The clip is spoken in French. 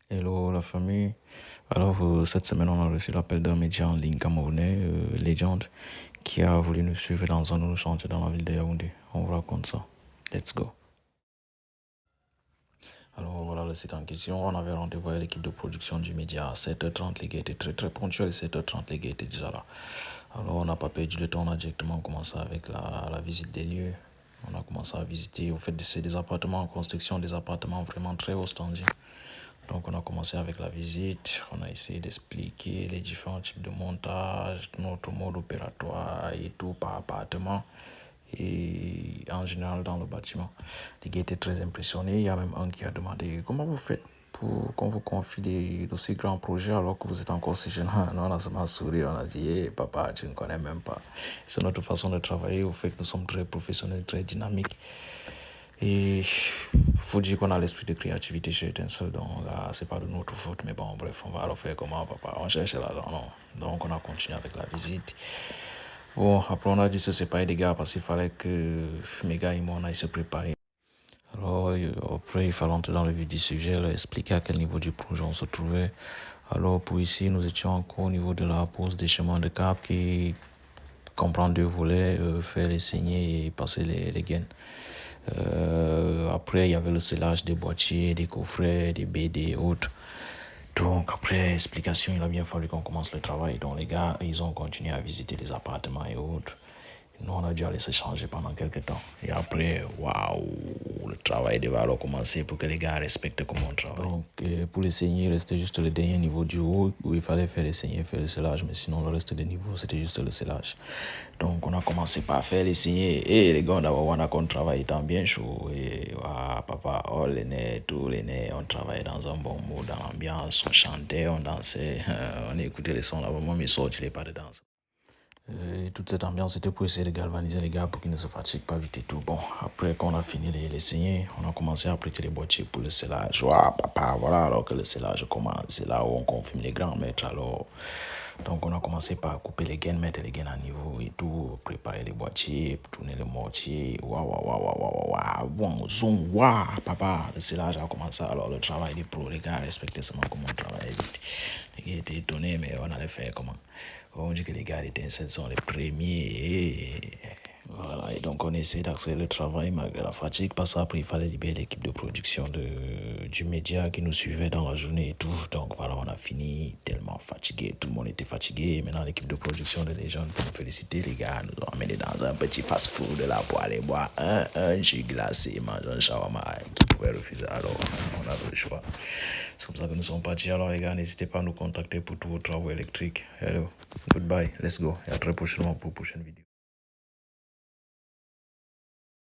Hello la famille. Alors cette semaine on a reçu l'appel d'un média en ligne camerounais, Legend, qui a voulu nous suivre dans un nouveau chantier dans la ville de Yaoundé. On vous raconte ça. Let's go. Alors voilà le site en question. On avait rendez-vous avec l'équipe de production du média à 7h30. Les gars étaient très ponctuels. 7h30 les gars étaient déjà là. Alors on n'a pas perdu de temps. On a directement commencé avec la visite des lieux. On a commencé à visiter. Au fait, c'est des appartements en construction, des appartements vraiment très haut standing. Donc on a commencé avec la visite, on a essayé d'expliquer les différents types de montage, notre mode opératoire et tout par appartement et en général dans le bâtiment. Les gars étaient très impressionnés, il y a même un qui a demandé comment vous faites pour qu'on vous confie d'aussi grands projets alors que vous êtes encore si jeune. Nous on a seulement souri, on a dit hey, papa tu ne connais même pas. C'est notre façon de travailler, au fait nous sommes très professionnels, très dynamiques. Et faut dire qu'on a l'esprit de créativité chez Etincelle, donc là, c'est pas de notre faute, mais bon, bref, on va le faire comment, papa? On cherche là-dedans, non. Donc, on a continué avec la visite. Bon, après, on a dû se séparer des gars parce qu'il fallait que mes gars et moi, on aille se préparer. Alors, après, il fallait entrer dans le vif du sujet, leur expliquer à quel niveau du projet on se trouvait. Alors, pour ici, nous étions encore au niveau de la pose des chemins de cap qui comprend deux volets, faire les saignées et passer les gaines. Après, il y avait le scellage des boîtiers, des coffrets, des BD et autres. Donc, après explication, il a bien fallu qu'on commence le travail. Donc, les gars, ils ont continué à visiter les appartements et autres. Nous, on a dû aller se changer pendant quelques temps. Et après, waouh, le travail devait alors commencer pour que les gars respectent comment on travaille. Donc, pour les saignées, il restait juste le dernier niveau du haut où il fallait faire les saignées, faire le scellage. Mais sinon, le reste des niveaux, c'était juste le scellage. Donc, on a commencé par faire les saignées. Et les gars, d'abord, on a qu'on travaille étant bien chaud. Et papa, oh, les nez, tous les nez, on travaillait dans un bon mood, dans l'ambiance. On chantait, on dansait, on écoutait les sons là. Vraiment, mes sorties, les pas de danse. Et toute cette ambiance était pour essayer de galvaniser les gars pour qu'ils ne se fatiguent pas vite et tout. Bon, après qu'on a fini les saignées, on a commencé à appliquer les boîtiers pour le scellage. Papa, voilà, alors que le scellage commence, c'est là où on confirme les grands maîtres. Alors, donc on a commencé par couper les gaines, mettre les gaines à niveau et tout, préparer les boîtiers, tourner le mortier. Bon, zoom, papa, le scellage a commencé. Alors le travail des pros, les gars respectaient seulement comment on travaillait vite. Les gars étaient étonnés, mais on allait faire comment? On dit que les gars d'étincelle sont les premiers. Voilà, et donc on essaie d'accélérer le travail malgré la fatigue. Parce qu'après, il fallait libérer l'équipe de production du média qui nous suivait dans la journée et tout. Donc voilà, on a fini tellement fatigué. Tout le monde était fatigué. Maintenant, l'équipe de production de Légende, pour nous féliciter, les gars nous ont emmenés dans un petit fast-food là pour aller boire un jus glacé, manger un shawarma qui pouvait refuser. Alors, on avait le choix. C'est comme ça que nous sommes partis. Alors les gars, n'hésitez pas à nous contacter pour tous vos travaux électriques. Hello, goodbye, let's go. Et à très prochainement pour une prochaine vidéo.